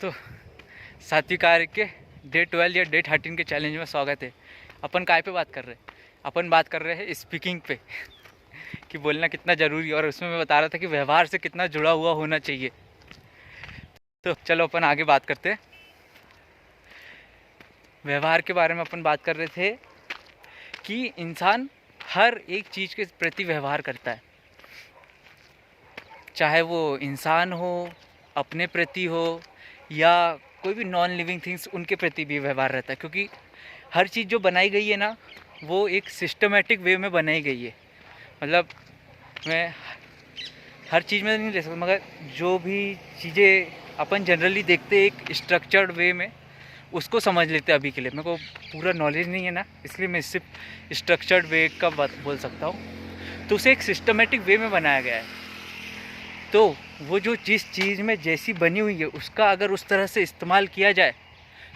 तो सातवीं कार्य के डे 12 या डे 13 के चैलेंज में स्वागत है। अपन काय पे बात कर रहे हैं? अपन बात कर रहे हैं स्पीकिंग पे कि बोलना कितना ज़रूरी है, और उसमें मैं बता रहा था कि व्यवहार से कितना जुड़ा हुआ होना चाहिए। तो चलो अपन आगे बात करते हैं। व्यवहार के बारे में अपन बात कर रहे थे कि इंसान हर एक चीज़ के प्रति व्यवहार करता है, चाहे वो इंसान हो, अपने प्रति हो, या कोई भी नॉन लिविंग थिंग्स उनके प्रति भी व्यवहार रहता है। क्योंकि हर चीज़ जो बनाई गई है ना, वो एक सिस्टमेटिक वे में बनाई गई है। मतलब मैं हर चीज़ में नहीं ले सकता, मगर जो भी चीज़ें अपन जनरली देखते एक स्ट्रक्चर्ड वे में, उसको समझ लेते हैं। अभी के लिए मेरे को पूरा नॉलेज नहीं है ना, इसलिए मैं सिर्फ स्ट्रक्चर्ड वे का बात बोल सकता हूँ। तो उसे एक सिस्टमेटिक वे में बनाया गया है। तो वो जो जिस चीज़ में जैसी बनी हुई है, उसका अगर उस तरह से इस्तेमाल किया जाए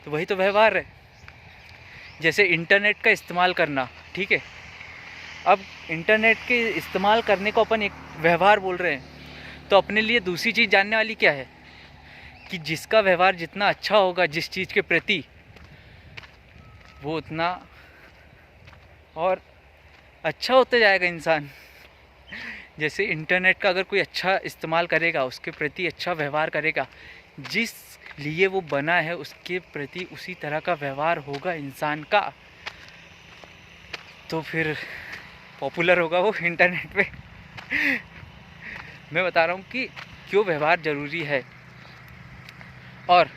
तो वही तो व्यवहार है। जैसे इंटरनेट का इस्तेमाल करना, ठीक है। अब इंटरनेट के इस्तेमाल करने को अपन एक व्यवहार बोल रहे हैं, तो अपने लिए दूसरी चीज़ जानने वाली क्या है कि जिसका व्यवहार जितना अच्छा होगा जिस चीज़ के प्रति, वो उतना और अच्छा होता जाएगा इंसान। जैसे इंटरनेट का अगर कोई अच्छा इस्तेमाल करेगा, उसके प्रति अच्छा व्यवहार करेगा, जिस लिए वो बना है उसके प्रति उसी तरह का व्यवहार होगा इंसान का, तो फिर पॉपुलर होगा वो इंटरनेट पे। मैं बता रहा हूँ कि क्यों व्यवहार ज़रूरी है। और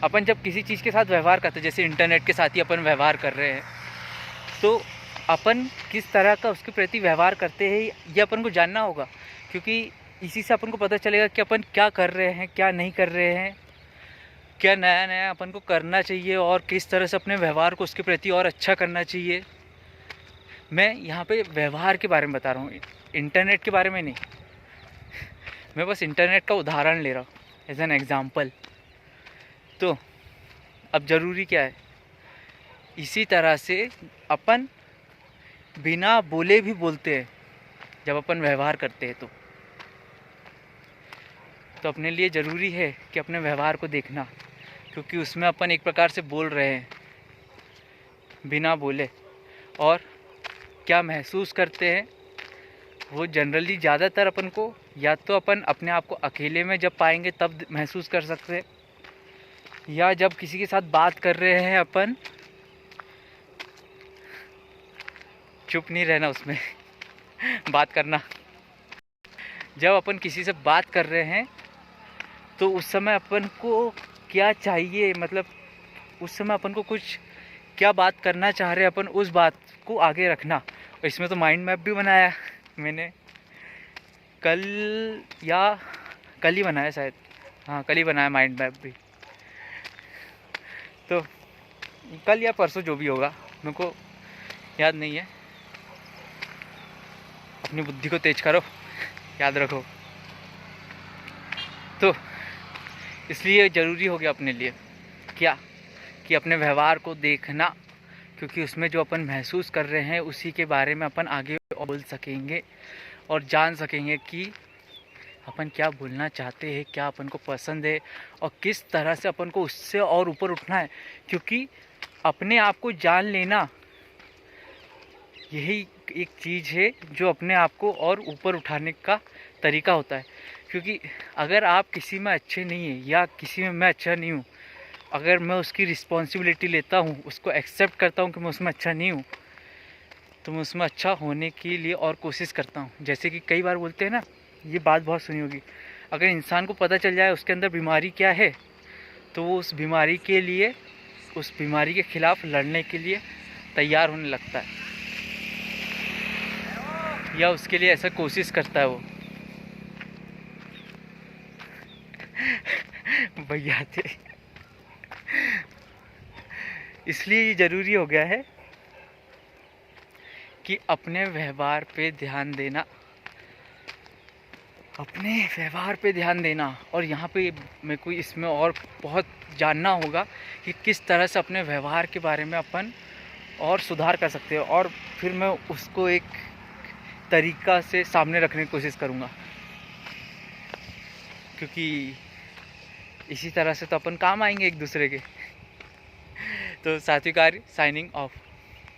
अपन जब किसी चीज़ के साथ व्यवहार करते हैं, जैसे इंटरनेट के साथ ही अपन व्यवहार कर रहे हैं, तो अपन किस तरह का उसके प्रति व्यवहार करते हैं ये अपन को जानना होगा। क्योंकि इसी से अपन को पता चलेगा कि अपन क्या कर रहे हैं, क्या नहीं कर रहे हैं, क्या नया नया अपन को करना चाहिए, और किस तरह से अपने व्यवहार को उसके प्रति और अच्छा करना चाहिए। मैं यहाँ पे व्यवहार के बारे में बता रहा हूँ, इंटरनेट के बारे में नहीं। मैं बस इंटरनेट का उदाहरण ले रहा हूँ एज एन एग्ज़ाम्पल। तो अब ज़रूरी क्या है, इसी तरह से अपन बिना बोले भी बोलते हैं जब अपन व्यवहार करते हैं। तो अपने लिए ज़रूरी है कि अपने व्यवहार को देखना, क्योंकि उसमें अपन एक प्रकार से बोल रहे हैं बिना बोले। और क्या महसूस करते हैं वो जनरली ज़्यादातर अपन को, या तो अपन अपने आप को अकेले में जब पाएंगे तब महसूस कर सकते हैं, या जब किसी के साथ बात कर रहे हैं अपन, चुप नहीं रहना उसमें बात करना। जब अपन किसी से बात कर रहे हैं तो उस समय अपन को क्या चाहिए, मतलब उस समय अपन को कुछ क्या बात करना चाह रहे हैं अपन, उस बात को आगे रखना। और इसमें तो माइंड मैप भी बनाया मैंने, कल ही बनाया शायद, हाँ कल ही बनाया माइंड मैप भी। तो कल या परसों जो भी होगा, मेरे को याद नहीं है। अपनी बुद्धि को तेज करो, याद रखो। तो इसलिए ज़रूरी हो गया अपने लिए क्या, कि अपने व्यवहार को देखना, क्योंकि उसमें जो अपन महसूस कर रहे हैं उसी के बारे में अपन आगे बोल सकेंगे और जान सकेंगे कि अपन क्या बोलना चाहते हैं, क्या अपन को पसंद है, और किस तरह से अपन को उससे और ऊपर उठना है। क्योंकि अपने आप को जान लेना यही एक चीज़ है जो अपने आप को और ऊपर उठाने का तरीका होता है। क्योंकि अगर आप किसी में अच्छे नहीं हैं, या किसी में मैं अच्छा नहीं हूँ, अगर मैं उसकी रिस्पॉन्सिबिलिटी लेता हूँ, उसको एक्सेप्ट करता हूँ कि मैं उसमें अच्छा नहीं हूँ, तो मैं उसमें अच्छा होने के लिए और कोशिश करता हूँ। जैसे कि कई बार बोलते हैं ना, ये बात बहुत सुनी होगी, अगर इंसान को पता चल जाए उसके अंदर बीमारी क्या है, तो वो उस बीमारी के लिए, उस बीमारी के खिलाफ लड़ने के लिए तैयार होने लगता है, या उसके लिए ऐसा कोशिश करता है वो। भैया थे। इसलिए ये ज़रूरी हो गया है कि अपने व्यवहार पे ध्यान देना, अपने व्यवहार पे ध्यान देना। और यहाँ पे मेरे को इसमें और बहुत जानना होगा कि किस तरह से अपने व्यवहार के बारे में अपन और सुधार कर सकते हैं, और फिर मैं उसको एक तरीका से सामने रखने की कोशिश करूँगा। क्योंकि इसी तरह से तो अपन काम आएंगे एक दूसरे के। तो सात्विक आर्य साइनिंग ऑफ।